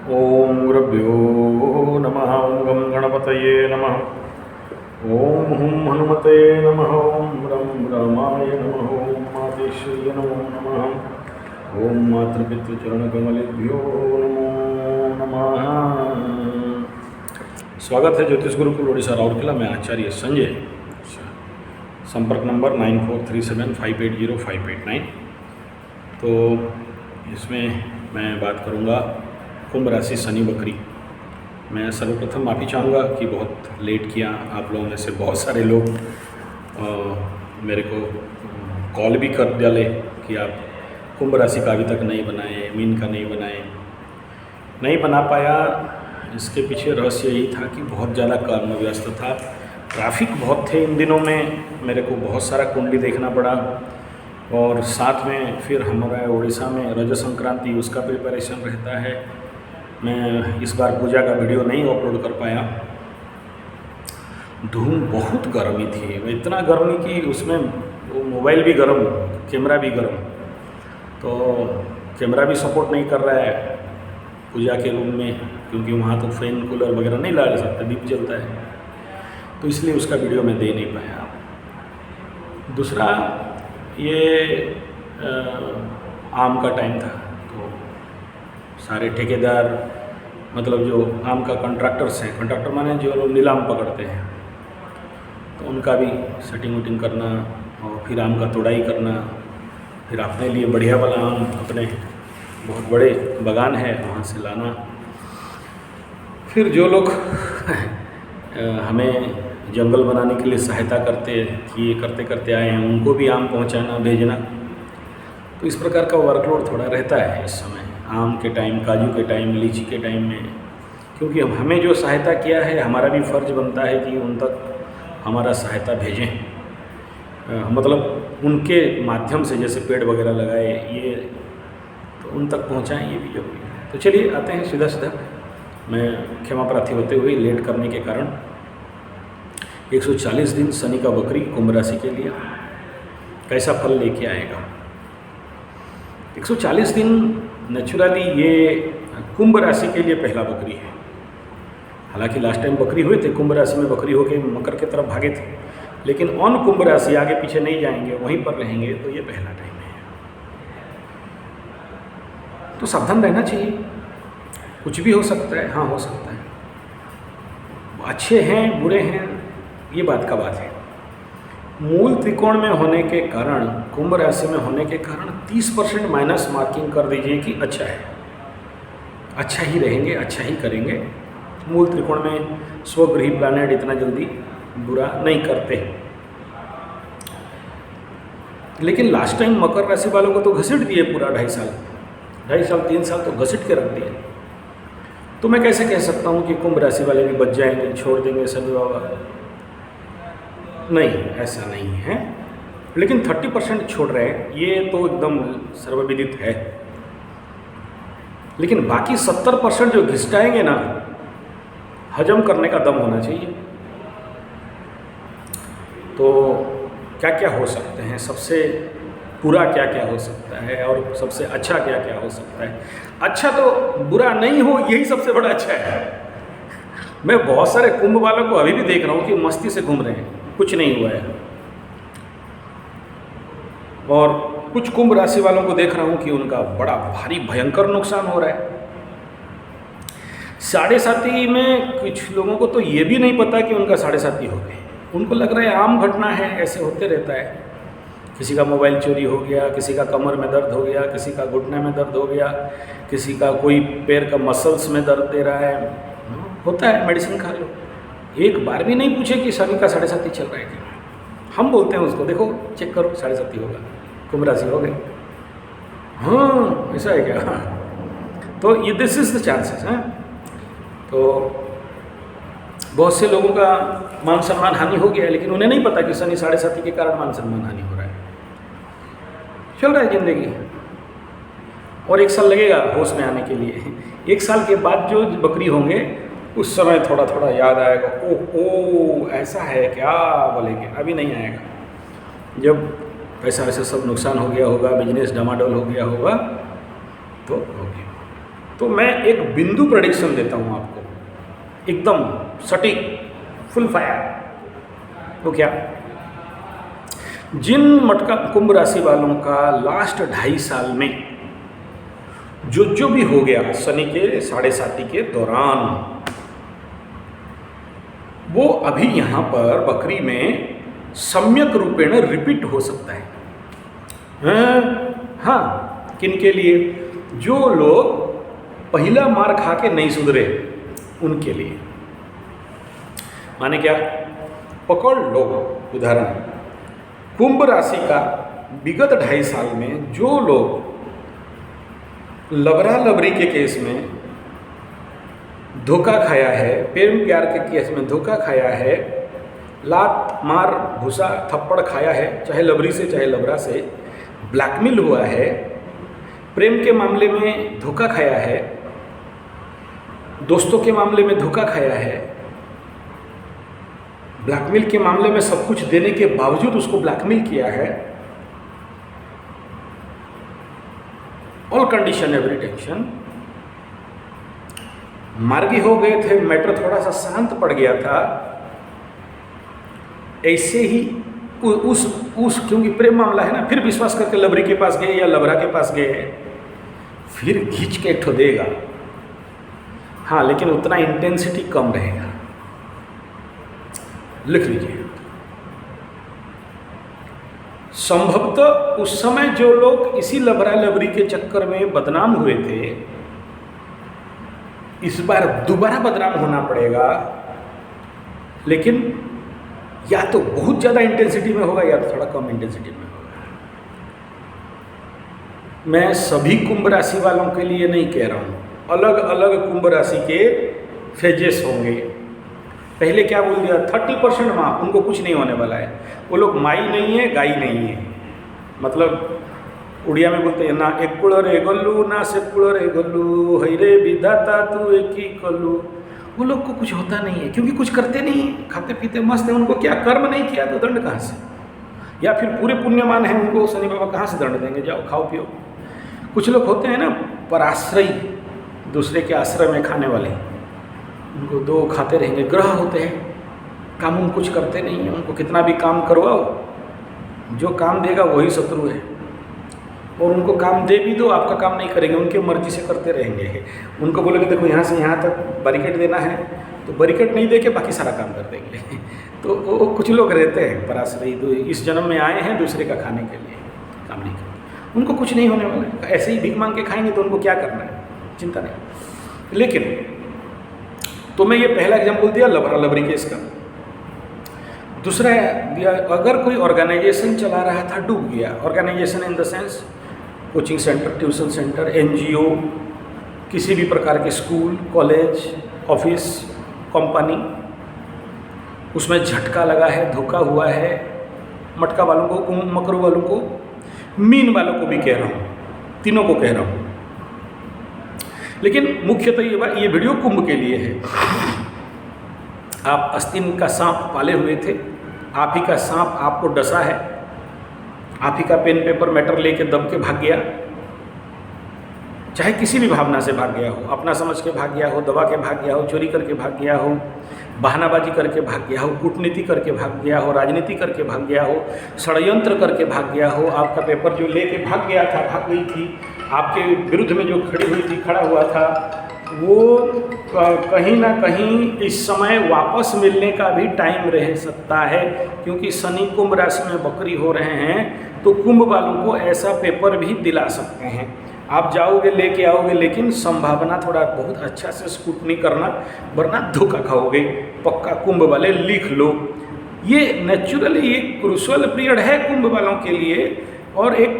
ओम गुरुभ्यो नमः। ओम गं गणपतये नमः। ओम हुं हनुमते नमः। ओम रं रामाय नमः। ओम मातेश्वर्य नमो नमः। ओम मातृपितृचरणकमलेभ्यो नमो नमः। स्वागत है ज्योतिष गुरुकुल ओडिशा राउरकेला में आचार्य संजय। संपर्क नंबर 9437580589। तो इसमें मैं बात करूंगा कुंभ राशि शनि बकरी। मैं सर्वप्रथम माफ़ी चाहूँगा कि बहुत लेट किया। आप लोगों में से बहुत सारे लोग मेरे को कॉल भी कर डाले कि आप कुंभ राशि का अभी तक नहीं बनाए, मीन का नहीं बनाए। नहीं बना पाया, इसके पीछे रहस्य यही था कि बहुत ज़्यादा काम व्यस्त था, ट्रैफिक बहुत थे इन दिनों में। मेरे को बहुत सारा कुंडली देखना पड़ा और साथ में फिर हमारा उड़ीसा में रज संक्रांति, उसका प्रिपरेशन रहता है। मैं इस बार पूजा का वीडियो नहीं अपलोड कर पाया। धूम बहुत गर्मी थी, इतना गर्मी कि उसमें वो मोबाइल भी गर्म, कैमरा भी गर्म। तो कैमरा भी सपोर्ट नहीं कर रहा है पूजा के रूम में, क्योंकि वहाँ तो फैन कूलर वगैरह नहीं लगा सकता, दीप जलता है। तो इसलिए उसका वीडियो मैं दे नहीं पाया। दूसरा, ये आम का टाइम था, तो सारे ठेकेदार, मतलब जो आम का कॉन्ट्रैक्टर्स हैं, कॉन्ट्रैक्टर माने जो लोग नीलाम पकड़ते हैं, तो उनका भी सेटिंग वटिंग करना और फिर आम का तोड़ाई करना, फिर अपने लिए बढ़िया वाला आम, अपने बहुत बड़े बागान है वहाँ से लाना। फिर जो लोग हमें जंगल बनाने के लिए सहायता करते करते आए हैं, उनको भी आम पहुँचाना, भेजना। तो इस प्रकार का वर्कलोड थोड़ा रहता है इस समय, आम के टाइम, काजू के टाइम, लीची के टाइम में। क्योंकि हमें जो सहायता किया है, हमारा भी फ़र्ज बनता है कि उन तक हमारा सहायता भेजें। मतलब उनके माध्यम से, जैसे पेड़ वगैरह लगाए, ये तो उन तक पहुंचाएं, ये भी जरूरी है। तो चलिए आते हैं सीधा सीधा। मैं क्षमा प्रार्थी होते हुए लेट करने के कारण 140 दिन शनि का बकरी कुंभ राशि के लिए कैसा फल लेके आएगा। 140 दिन नेचुरली ये कुंभ राशि के लिए पहला बकरी है। हालांकि लास्ट टाइम बकरी हुए थे, कुंभ राशि में बकरी होके मकर की तरफ भागे थे, लेकिन ऑन कुंभ राशि आगे पीछे नहीं जाएंगे, वहीं पर रहेंगे। तो ये पहला टाइम है, तो सावधान रहना चाहिए। कुछ भी हो सकता है, हाँ हो सकता है। अच्छे हैं, बुरे हैं, ये बात का बात है। मूल त्रिकोण में होने के कारण, कुंभ राशि में होने के कारण 30% माइनस मार्किंग कर दीजिए कि अच्छा है, अच्छा ही रहेंगे, अच्छा ही करेंगे। मूल त्रिकोण में स्वगृही प्लैनेट इतना जल्दी बुरा नहीं करते। लेकिन लास्ट टाइम मकर राशि वालों को तो घसीट दिए पूरा 2.5 साल 3 साल तो घसीट के रख दिए। तो मैं कैसे कह सकता हूँ कि कुंभ राशि वाले भी बच जाएंगे, छोड़ देंगे शनि बाबा? नहीं, ऐसा नहीं है। लेकिन 30% छोड़ रहे हैं, ये तो एकदम सर्वविदित है। लेकिन बाकी 70% जो घिसटाएंगे ना, हजम करने का दम होना चाहिए। तो क्या क्या हो सकते हैं, सबसे बुरा क्या क्या हो सकता है और सबसे अच्छा क्या क्या हो सकता है। अच्छा तो बुरा नहीं हो, यही सबसे बड़ा अच्छा है। मैं बहुत सारे कुंभ वालों को अभी भी देख रहा हूँ कि मस्ती से घूम रहे हैं, कुछ नहीं हुआ है। और कुछ कुंभ राशि वालों को देख रहा हूँ कि उनका बड़ा भारी भयंकर नुकसान हो रहा है। साढ़े साथी में कुछ लोगों को तो ये भी नहीं पता कि उनका साढ़े साथी हो गए। उनको लग रहा है आम घटना है, ऐसे होते रहता है। किसी का मोबाइल चोरी हो गया, किसी का कमर में दर्द हो गया, किसी का घुटने में दर्द हो गया, किसी का कोई पैर का मसल्स में दर्द दे रहा है, होता है, मेडिसिन खा लो। एक बार भी नहीं पूछे कि शनि का साढ़े साथी चल रहा है क्या। हम बोलते हैं उसको, देखो चेक करो, साढ़े साथी होगा, कुंभ राशि हो गई। हाँ ऐसा है क्या? तो ये दिस इज द चांसेस हैं। तो बहुत से लोगों का मान सम्मान हानि हो गया है, लेकिन उन्हें नहीं पता कि शनि साढ़े साथी के कारण मान सम्मान हानि हो रहा है। चल रहा है जिंदगी, और 1 साल लगेगा होश में आने के लिए। 1 साल के बाद जो बकरी होंगे, उस समय थोड़ा थोड़ा याद आएगा, ओ ऐसा है क्या, बोलेंगे। अभी नहीं आएगा। जब पैसा वैसा सब नुकसान हो गया होगा, बिजनेस डमाडोल हो गया होगा, तो हो गया। तो मैं एक बिंदु प्रेडिक्शन देता हूँ आपको, एकदम सटीक, फुल फायर। तो क्या, जिन मटका कुंभ राशि वालों का लास्ट 2.5 साल में जो भी हो गया शनि के 7.5 के दौरान, वो अभी यहाँ पर बकरी में सम्यक रूपेण रिपीट हो सकता है। हाँ, किन के लिए? जो लोग पहला मार खा के नहीं सुधरे उनके लिए। माने क्या? पकड़ लो उदाहरण, कुंभ राशि का विगत 2.5 साल में जो लोग लबरा लबरी के केस में धोखा खाया है, प्रेम प्यार के केस में धोखा खाया है, लात मार घुसा थप्पड़ खाया है, चाहे लबरी से चाहे लबरा से, ब्लैकमेल हुआ है, प्रेम के मामले में धोखा खाया है, दोस्तों के मामले में धोखा खाया है, ब्लैकमेल के मामले में सब कुछ देने के बावजूद उसको ब्लैकमेल किया है, ऑल कंडीशन एवरी टेंशन, मार्गी हो गए थे, मैटर थोड़ा सा शांत पड़ गया था, ऐसे ही उस क्योंकि प्रेम मामला है ना, फिर विश्वास करके लबरी के पास गए या लबरा के पास गए, फिर खींच के ठो देगा। हाँ, लेकिन उतना इंटेंसिटी कम रहेगा। लिख लीजिए, संभवतः उस समय जो लोग इसी लबरा लबरी के चक्कर में बदनाम हुए थे, इस बार दोबारा बदनाम होना पड़ेगा, लेकिन या तो बहुत ज़्यादा इंटेंसिटी में होगा या तो थोड़ा कम इंटेंसिटी में होगा। मैं सभी कुंभ राशि वालों के लिए नहीं कह रहा हूँ, अलग अलग कुंभ राशि के फेजेस होंगे। पहले क्या बोल दिया? 30% माफ, उनको कुछ नहीं होने वाला है। वो लोग माई नहीं है, गाई नहीं है, मतलब उड़िया में बोलते हैं ना, एक कुड़ रे गल्लू ना से कुड़ रे गल्लू, हैरे विधाता तू एक ही कल्लू। वो लोग को कुछ होता नहीं है क्योंकि कुछ करते नहीं है, खाते पीते मस्त है। उनको क्या कर्म नहीं किया तो दंड कहाँ से? या फिर पूरे पुण्यमान है, उनको शनि बाबा कहाँ से दंड देंगे? जाओ खाओ पियो। कुछ लोग होते हैं ना पराश्रयी, दूसरे के आश्रय में खाने वाले, उनको दो खाते रहेंगे। ग्रह होते हैं, काम उन कुछ करते नहीं हैं, उनको कितना भी काम करवाओ, जो काम देगा वही शत्रु है। और उनको काम दे भी दो, आपका काम नहीं करेंगे, उनके मर्जी से करते रहेंगे। उनको बोलोगे देखो यहाँ से यहाँ तक बैरिकेड देना है, तो बैरिकेड नहीं दे के बाकी सारा काम कर देंगे। तो वो कुछ लोग रहते हैं पराश्रयी, इस जन्म में आए हैं दूसरे का खाने के लिए, काम नहीं करते, उनको कुछ नहीं होने वाला है। ऐसे ही भीख मांग के खाएंगे तो उनको क्या करना है, चिंता नहीं। लेकिन तो मैं ये पहला एग्जाम्पल दिया लबरा लबरी केस का। दूसरा दिया, अगर कोई ऑर्गेनाइजेशन चला रहा था, डूब गया। Organisation in the sense coaching centre, tuition centre, NGO, किसी भी प्रकार के स्कूल, कॉलेज, ऑफिस, कंपनी, उसमें झटका लगा है, धोखा हुआ है। मटका वालों को, मकरू वालों को, मीन वालों को भी कह रहा हूँ, तीनों को कह रहा हूँ। लेकिन मुख्यतः ये वीडियो कुंभ के लिए है। आप आस्तीन का सांप पाले हुए थे, आप ही का सांप आपको डसा है, आप ही का पेन पेपर मैटर लेके दब के भाग गया, चाहे किसी भी भावना से भाग गया हो, अपना समझ के भाग गया हो, दबा के भाग गया हो, चोरी करके भाग गया हो, बहानाबाजी करके भाग गया हो, कूटनीति करके भाग गया हो, राजनीति करके भाग गया हो, षड्यंत्र करके भाग गया हो, आपका पेपर जो लेके भाग गया था, भाग गई थी, आपके विरुद्ध में जो खड़ी हुई थी, खड़ा हुआ था, वो कहीं ना कहीं इस समय वापस मिलने का भी टाइम रह सकता है। क्योंकि शनि कुंभ राशि में बकरी हो रहे हैं, तो कुंभ वालों को ऐसा पेपर भी दिला सकते हैं। आप जाओगे लेके आओगे, लेकिन संभावना थोड़ा बहुत अच्छा से स्क्रूटनी करना, वरना धोखा खाओगे पक्का। कुंभ वाले लिख लो, ये नेचुरली एक क्रूशियल पीरियड है कुंभ वालों के लिए, और एक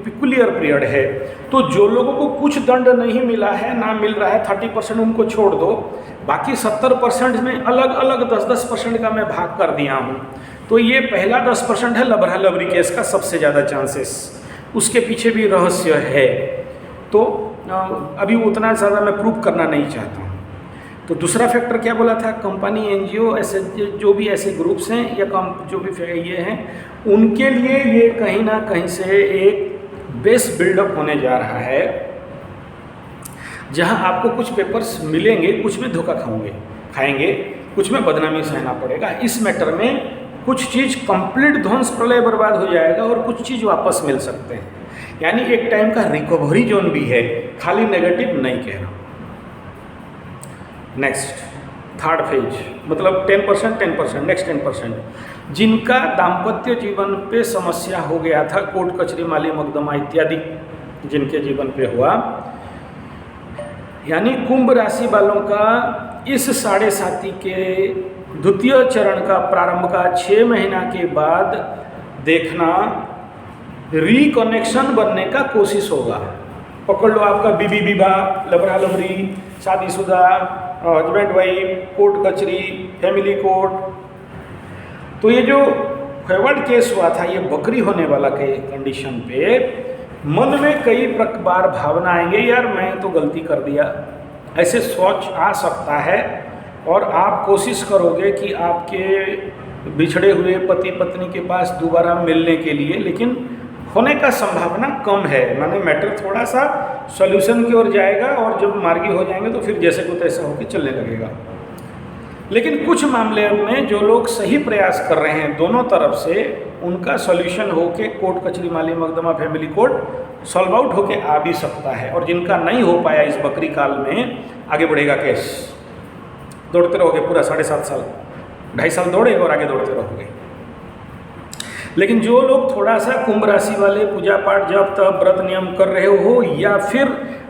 पिकुलियर पीरियड है। तो जो लोगों को कुछ दंड नहीं मिला है, ना मिल रहा है, 30% उनको छोड़ दो, बाकी 70% में अलग अलग 10-10% का मैं भाग कर दिया हूँ। तो ये पहला 10% है लबरा लबरी केस का सबसे ज़्यादा चांसेस, उसके पीछे भी रहस्य है। तो अभी उतना ज़्यादा मैं प्रूव करना नहीं चाहता हूँ। तो दूसरा फैक्टर क्या बोला था? कंपनी, एनजीओ, ऐसे जो भी ऐसे ग्रुप्स हैं या जो भी ये हैं, उनके लिए ये कहीं ना कहीं से एक बेस बिल्डअप होने जा रहा है। जहां आपको कुछ पेपर्स मिलेंगे, कुछ में धोखा खाएंगे, कुछ में बदनामी सहना पड़ेगा। इस मैटर में कुछ चीज़ कंप्लीट ध्वंस प्रलय बर्बाद हो जाएगा और कुछ चीज़ वापस मिल सकते हैं। यानी एक टाइम का रिकवरी जोन भी है, खाली नेगेटिव नहीं कह रहा हूँ। नेक्स्ट थर्ड फेज मतलब 10%, नेक्स्ट 10%, जिनका दाम्पत्य जीवन पे समस्या हो गया था, कोर्ट कचहरी माली मुकदमा इत्यादि जिनके जीवन पे हुआ, यानी कुंभ राशि वालों का इस 7.5 के द्वितीय चरण का प्रारंभ का 6 महीना के बाद देखना रिकनेक्शन बनने का कोशिश होगा। पकड़ लो आपका बीबी विवाह, लबरा लबरी, शादीशुदा, हस्बैंड वाइफ, कोर्ट कचहरी, फैमिली कोर्ट। तो ये जो फॉरवर्ड केस हुआ था, ये बकरी होने वाला के कंडीशन पे मन में कई बार भावना आएंगे, यार मैं तो गलती कर दिया, ऐसे सोच आ सकता है। और आप कोशिश करोगे कि आपके बिछड़े हुए पति पत्नी के पास दोबारा मिलने के लिए, लेकिन होने का संभावना कम है। माने मैटर थोड़ा सा सॉल्यूशन की ओर जाएगा और जब मार्गी हो जाएंगे तो फिर जैसे को तैसा होकर चलने लगेगा। लेकिन कुछ मामले में जो लोग सही प्रयास कर रहे हैं दोनों तरफ से, उनका सॉल्यूशन होके कोर्ट कचहरी माली मुकदमा फैमिली कोर्ट सॉल्व आउट होके आ भी सकता है। और जिनका नहीं हो पाया इस बकरी काल में, आगे बढ़ेगा केस, दौड़ते रहोगे पूरा 7.5 साल, 2.5 साल दौड़े और आगे दौड़ते रहोगे। लेकिन जो लोग थोड़ा सा कुंभ राशि वाले पूजा पाठ जब तब व्रत नियम कर रहे हो, या फिर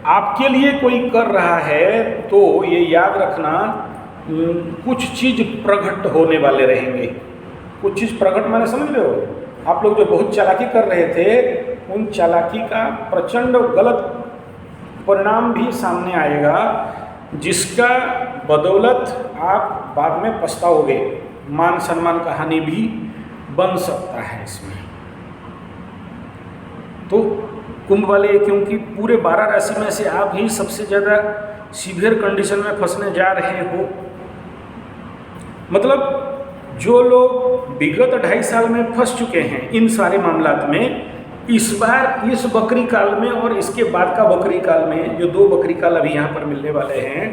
आपके लिए कोई कर रहा है, तो ये याद रखना कुछ चीज़ प्रकट होने वाले रहेंगे। कुछ चीज़ प्रकट माने समझ रहे हो, आप लोग जो बहुत चालाकी कर रहे थे, उन चालाकी का प्रचंड गलत परिणाम भी सामने आएगा, जिसका बदौलत आप बाद में पछताओगे। मान सम्मान का हानि भी बन सकता है इसमें। तो कुंभ वाले, क्योंकि पूरे 12 राशि में से आप ही सबसे ज़्यादा सीवियर कंडीशन में फंसने जा रहे हो। मतलब जो लोग विगत 2.5 साल में फंस चुके हैं इन सारे मामलात में, इस बार इस बकरी काल में और इसके बाद का बकरी काल में, जो 2 बकरी काल अभी यहाँ पर मिलने वाले हैं,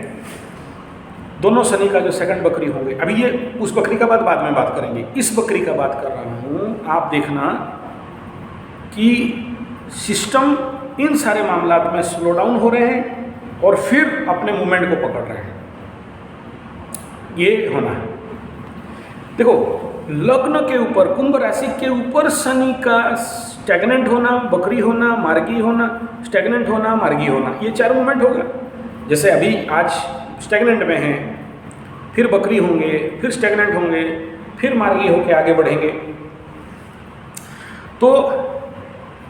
दोनों शनि का जो सेकंड बकरी होंगे, अभी ये उस बकरी का बाद में बात करेंगे, इस बकरी का बात कर रहा हूँ। आप देखना कि सिस्टम इन सारे मामलात में स्लो डाउन हो रहे हैं और फिर अपने मूवमेंट को पकड़ रहे हैं। ये होना है। देखो, लग्न के ऊपर, कुंभ राशि के ऊपर शनि का स्टैग्नेंट होना, बकरी होना, मार्गी होना, स्टैग्नेंट होना, मार्गी होना, ये 4 मूवमेंट होगा। जैसे अभी आज स्टैग्नेंट में हैं, फिर बकरी होंगे, फिर स्टैग्नेंट होंगे, फिर मार्गी होके आगे बढ़ेंगे। तो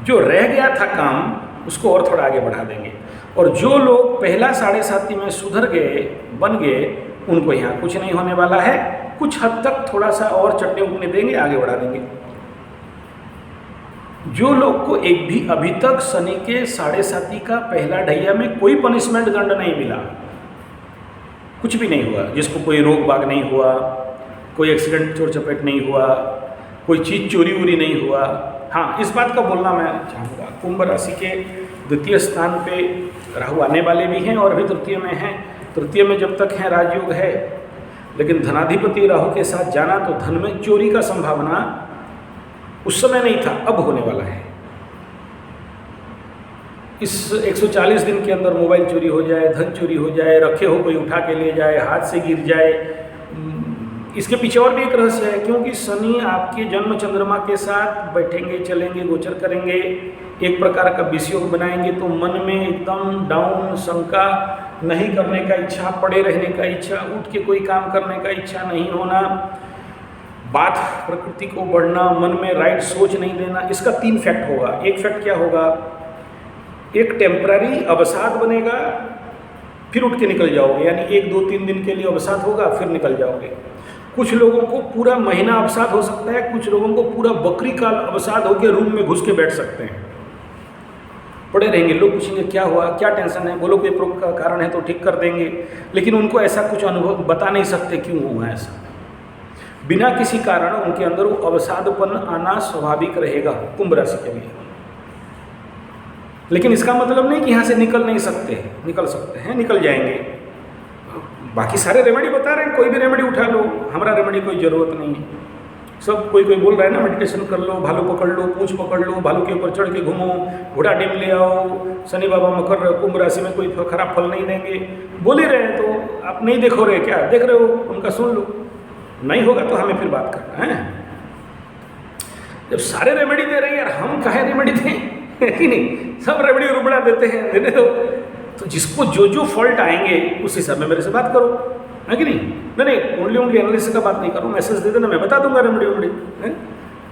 जो रह गया था काम, उसको और थोड़ा आगे बढ़ा देंगे। और जो लोग पहला 7.5 में सुधर गए, बन गए, उनको यहाँ कुछ नहीं होने वाला है। कुछ हद तक थोड़ा सा और चटनी उगने देंगे, आगे बढ़ा देंगे। जो लोग को एक भी अभी तक शनि के 7.5 का पहला ढैया में कोई पनिशमेंट दंड नहीं मिला, कुछ भी नहीं हुआ, जिसको कोई रोग बाग नहीं हुआ, कोई एक्सीडेंट चोट चपेट नहीं हुआ, कोई चीज़ चोरी वोरी नहीं हुआ। हाँ, इस बात का बोलना मैं चाहूँगा, कुंभ राशि के द्वितीय स्थान पे राहु आने वाले भी हैं और अभी तृतीय में हैं। तृतीय में जब तक है राजयोग है, लेकिन धनाधिपति राहु के साथ जाना तो धन में चोरी का संभावना उस समय नहीं था, अब होने वाला है। इस 140 दिन के अंदर मोबाइल चोरी हो जाए, धन चोरी हो जाए, रखे हो कोई उठा के ले जाए, हाथ से गिर जाए। इसके पीछे और भी एक रहस्य है, क्योंकि शनि आपके जन्म चंद्रमा के साथ बैठेंगे, चलेंगे, गोचर करेंगे, एक प्रकार का विषयोग बनाएंगे, तो मन में एकदम डाउन, शंका, नहीं करने का इच्छा, पड़े रहने का इच्छा, उठ के कोई काम करने का इच्छा नहीं होना, बात प्रकृति को बढ़ना, मन में राइट सोच नहीं देना। इसका 3 फैक्ट होगा। एक फैक्ट क्या होगा, एक टेम्पररी अवसाद बनेगा, फिर उठ के निकल जाओगे, यानी 1, 2, 3 दिन के लिए अवसाद होगा, फिर निकल जाओगे। कुछ लोगों को पूरा महीना अवसाद हो सकता है, कुछ लोगों को पूरा बकरी काल अवसाद होकर रूम में घुस के बैठ सकते हैं, पड़े रहेंगे। लोग पूछेंगे क्या हुआ, क्या टेंशन है, बोलो कोई का कारण है तो ठीक कर देंगे, लेकिन उनको ऐसा कुछ अनुभव बता नहीं सकते क्यों हुआ ऐसा। बिना किसी कारण उनके अंदर वो अवसादपन आना स्वाभाविक रहेगा कुंभ राशि के लिए। लेकिन इसका मतलब नहीं कि यहाँ से निकल नहीं सकते, निकल सकते हैं, निकल जाएंगे। बाकी सारे रेमेडी बता रहे हैं, कोई भी रेमेडी उठा लो, हमारा रेमेडी कोई ज़रूरत नहीं है। सब कोई बोल रहा है ना मेडिटेशन कर लो, भालू पकड़ लो, पूंछ पकड़ लो, भालू के ऊपर चढ़ के घूमो, घोड़ा डिम ले आओ, शनि बाबा मकर कुंभ राशि में कोई खराब फल नहीं देंगे, बोल ही रहे हैं। तो आप नहीं देखो रहे क्या, देख रहे हो, उनका सुन लो, नहीं होगा तो हमें फिर बात करना है। जब सारे रेमेडी दे रहे हैं यार, हम काहे रेमेडी दें कि नहीं, सब रेमेडी रुबड़ा देते हैं, देने दो। तो जिसको जो जो फॉल्ट आएंगे उस हिसाब में मेरे से बात करो, है कि नहीं। नहीं कुंडलियों की एनालिसिस का बात नहीं करूँ, मैसेज दे देना, मैं बता दूंगा रेमेडी वेमेडी।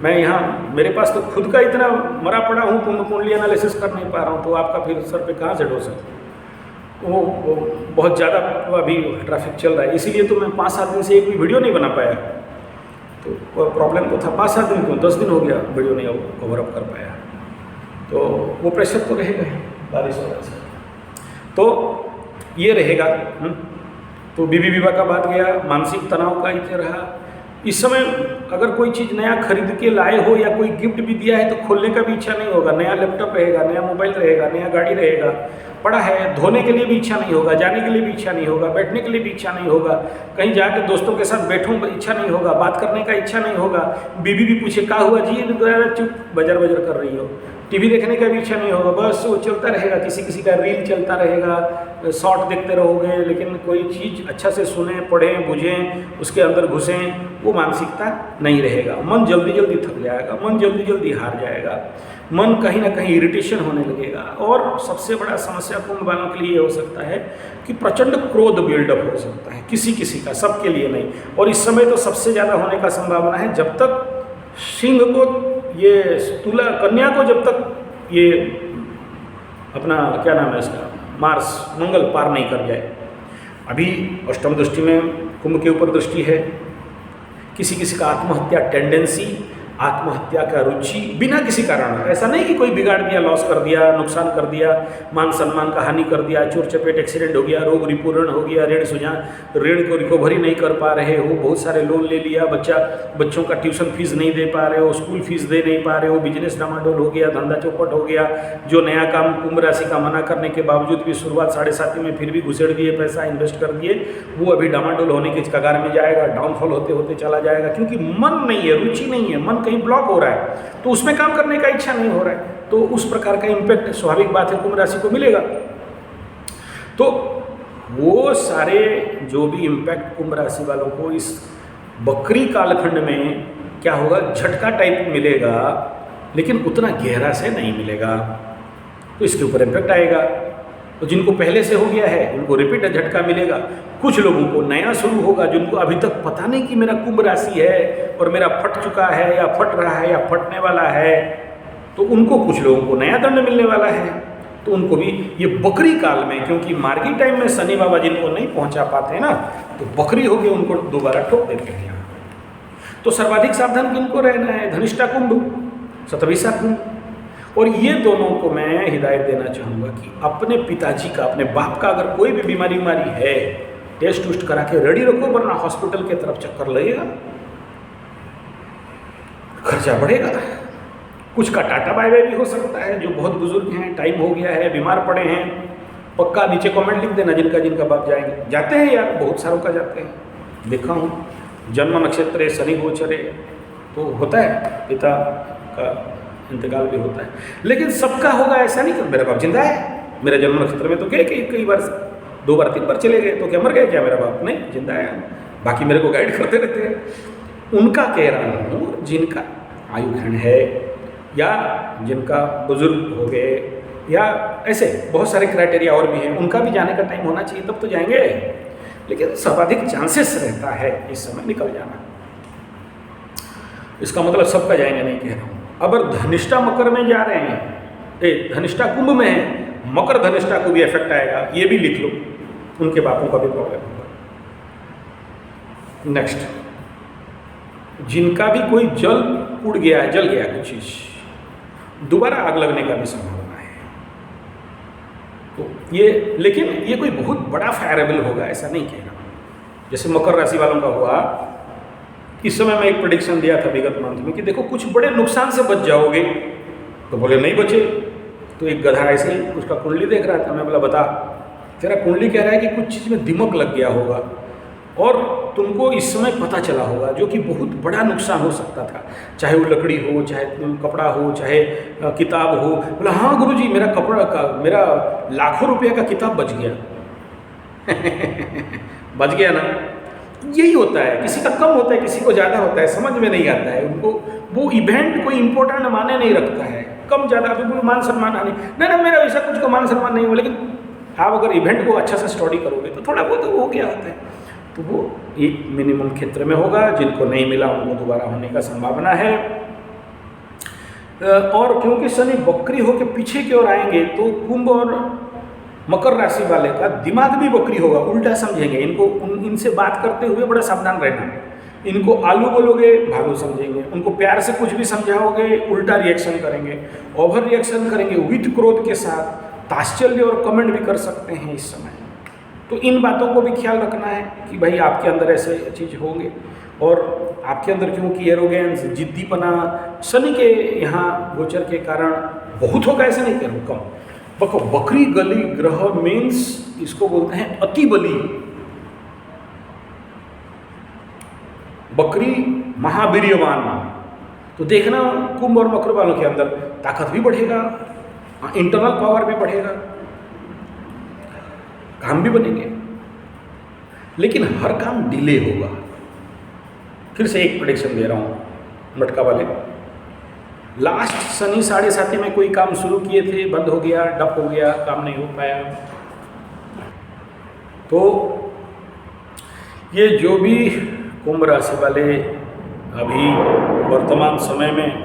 मैं यहाँ मेरे पास तो खुद का इतना मरा पड़ा हूँ, कुंडली एनालिसिस कर नहीं पा रहा हूँ, तो आपका फिर सर पे कहाँ से डोस है। वो बहुत ज़्यादा अभी ट्रैफिक चल रहा है, इसीलिए तो मैं 5-7 दिन से एक भी वीडियो नहीं बना पाया। तो प्रॉब्लम तो था, 5-7 दिन क्यों, 10 दिन हो गया वीडियो नहीं कवर अप कर पाया। तो वो प्रेशर तो रहेगा बारिश वजह से, तो ये रहेगा। तो बीबी विवाह का बात गया, मानसिक तनाव का ही रहा। इस समय अगर कोई चीज़ नया खरीद के लाए हो या कोई गिफ्ट भी दिया है तो खोलने का भी इच्छा नहीं होगा। नया लैपटॉप रहेगा, नया मोबाइल रहेगा, नया गाड़ी रहेगा, पड़ा है, धोने के लिए भी इच्छा नहीं होगा, जाने के लिए भी इच्छा नहीं होगा, बैठने के लिए भी इच्छा नहीं होगा, कहीं जाकर दोस्तों के साथ बैठूं इच्छा नहीं होगा, बात करने का इच्छा नहीं होगा। बीबी भी पूछे क्या हुआ जी, चुप बजर बजर कर रही हो। टीवी देखने का भी इच्छा नहीं होगा, बस वो चलता रहेगा, किसी किसी का रील चलता रहेगा, शॉर्ट देखते रहोगे, लेकिन कोई चीज़ अच्छा से सुने, पढ़ें, बुझें, उसके अंदर घुसें, वो मानसिकता नहीं रहेगा। मन जल्दी जल्दी थक जाएगा, मन जल्दी जल्दी हार जाएगा, मन कहीं ना कहीं इरिटेशन होने लगेगा। और सबसे बड़ा समस्या कुंभ वालों के लिए ये हो सकता है कि प्रचंड क्रोध बिल्डअप हो सकता है, किसी किसी का, सबके लिए नहीं। और इस समय तो सबसे ज़्यादा होने का संभावना है जब तक सिंह को, ये तुला कन्या को जब तक ये अपना क्या नाम है इसका, मार्स मंगल पार नहीं कर जाए। अभी अष्टम दृष्टि में कुंभ के ऊपर दृष्टि है, किसी किसी का आत्महत्या टेंडेंसी, आत्महत्या का रुचि बिना किसी कारण, ऐसा नहीं कि कोई बिगाड़ दिया, लॉस कर दिया, नुकसान कर दिया, मान सम्मान का हानि कर दिया, चोर चपेट एक्सीडेंट हो गया, रोग रिपूर्ण हो गया, ऋण को रिकवरी नहीं कर पा रहे हो, बहुत सारे लोन ले लिया, बच्चों का ट्यूशन फीस नहीं दे पा रहे हो, स्कूल फीस दे नहीं पा रहे हो, बिजनेस डामाडोल हो गया, धंधा चौपट हो गया, जो नया काम कुंभ राशि का मना करने के बावजूद भी शुरुआत 7.5 में फिर भी घुसेड़ दिए, पैसा इन्वेस्ट कर दिए, वो अभी डामाडोल होने के कगार में जाएगा, डाउनफॉल होते होते चला जाएगा, क्योंकि मन नहीं है, रुचि नहीं है, मन कहीं ब्लॉक हो रहा है, तो उसमें काम करने का इच्छा नहीं हो रहा है। तो उस प्रकार का इम्पैक्ट स्वाभाविक बात है कुंभ राशि को मिलेगा। तो वो सारे जो भी इम्पैक्ट कुंभ राशि वालों को इस बकरी कालखंड में क्या होगा, झटका टाइप मिलेगा, लेकिन उतना गहरा से नहीं मिलेगा। तो इसके ऊपर इम्पैक्ट आएगा। तो जिनको पहले से हो गया है उनको रिपीट झटका मिलेगा, कुछ लोगों को नया शुरू होगा, जिनको अभी तक पता नहीं कि मेरा कुंभ राशि है और मेरा फट चुका है या फट रहा है या फटने वाला है, तो उनको कुछ लोगों को नया दंड मिलने वाला है। तो उनको भी ये बकरी काल में, क्योंकि मार्गी टाइम में शनि बाबा जिनको नहीं पहुंचा पाते ना, तो बकरी हो गई, उनको दोबारा ठोक देते हैं। तो सर्वाधिक सावधान किनको रहना है, धनिष्ठा कुंभ, शतभिषा कुंभ। और ये दोनों को मैं हिदायत देना चाहूँगा कि अपने पिताजी का, अपने बाप का अगर कोई भी बीमारी है, टेस्ट टूस्ट करा के रेडी रखो, वरना हॉस्पिटल के तरफ चक्कर लगेगा, खर्चा बढ़ेगा। कुछ का टाटा बाय बाय भी हो सकता है, जो बहुत बुजुर्ग हैं, टाइम हो गया है, बीमार पड़े हैं, पक्का नीचे कमेंट लिख देना जिनका बाप जाएंगे। जाते हैं यार, बहुत सारों का जाते हैं, देखा हूँ। जन्म नक्षत्र है, शनि गोचर है, तो होता है, पिता का इंतकाल भी होता है। लेकिन सबका होगा ऐसा नहीं कि मेरा बाप जिंदा है, मेरा जन्म नक्षत्र में तो गए कई बार, 2 बार 3 बार चले गए, तो क्या मर गए क्या मेरा बाप? नहीं, जिंदा है, बाकी मेरे को गाइड करते रहते हैं। उनका कह रहा हूँ जिनका आयुखंड है, या जिनका बुजुर्ग हो गए, या ऐसे बहुत सारे क्राइटेरिया और भी हैं, उनका भी जाने का टाइम होना चाहिए, तब तो जाएंगे। लेकिन सर्वाधिक चांसेस रहता है इस समय निकल जाना। इसका मतलब सबका जाएंगे नहीं कह रहा हूँ। अगर धनिष्ठा मकर में जा रहे हैं, धनिष्ठा कुंभ में है, मकर धनिष्ठा को भी इफेक्ट आएगा, ये भी लिख लो, उनके बापों का भी प्रॉब्लम होगा। नेक्स्ट, जिनका भी कोई जल उड़ गया है, जल गया कुछ चीज, दोबारा आग लगने का भी संभावना है। तो ये, लेकिन ये कोई बहुत बड़ा फायरेबल होगा ऐसा नहीं कह रहा। जैसे मकर राशि वालों का हुआ, इस समय मैं एक प्रेडिक्शन दिया था विगत मंथ में कि देखो कुछ बड़े नुकसान से बच जाओगे, तो बोले नहीं बचे, तो एक गधा ऐसे ही उसका कुंडली देख रहा था। मैं बोला बता, तेरा कुंडली कह रहा है कि कुछ चीज़ में दिमक लग गया होगा और तुमको इस समय पता चला होगा, जो कि बहुत बड़ा नुकसान हो सकता था, चाहे वो लकड़ी हो, चाहे कपड़ा हो, चाहे किताब हो। बोला हाँ गुरुजी, मेरा कपड़ा का, मेरा लाखों रुपये का किताब बच गया। बच गया ना। यही होता है, किसी का कम होता है, किसी को ज़्यादा होता है, समझ में नहीं आता है उनको। वो इवेंट कोई इंपॉर्टेंट माने नहीं रखता है, कम ज़्यादा। अभी बोलो मान सम्मान आने, नहीं नहीं मेरा वैसा कुछ का मान सम्मान नहीं हुआ, लेकिन आप अगर इवेंट को अच्छा से स्टडी करोगे तो थोड़ा बहुत वो हो गया होता है। तो वो एक मिनिमम क्षेत्र में होगा, जिनको नहीं मिला उनको दोबारा होने का संभावना है। और क्योंकि शनि बकरी होकर पीछे की ओर आएंगे तो कुंभ और मकर राशि वाले का दिमाग भी बकरी होगा, उल्टा समझेंगे। इनको इनसे बात करते हुए बड़ा सावधान रहना। इनको आलू बोलोगे भालू समझेंगे, उनको प्यार से कुछ भी समझाओगे उल्टा रिएक्शन करेंगे, ओवर रिएक्शन करेंगे विद क्रोध के साथ, ताच्छल्य और कमेंट भी कर सकते हैं इस समय। तो इन बातों को भी ख्याल रखना है कि भाई आपके अंदर ऐसे चीज़ होंगे। और आपके अंदर क्योंकि एरोगेंस, जिद्दीपना शनि के यहाँ गोचर के कारण बहुत होगा, ऐसे नहीं करूँ कम। देखो बकरी गली ग्रह मीन्स इसको बोलते हैं अति बली। बकरी महावीर्यवान। तो देखना कुंभ और मकर वालों के अंदर ताकत भी बढ़ेगा, इंटरनल पावर भी बढ़ेगा, काम भी बनेंगे, लेकिन हर काम डिले होगा। फिर से एक प्रेडिक्शन दे रहा हूँ मटका वाले। लास्ट शनि 7.5 में कोई काम शुरू किए थे, बंद हो गया, डप हो गया, काम नहीं हो पाया। तो ये जो भी कुंभ राशि वाले अभी वर्तमान समय में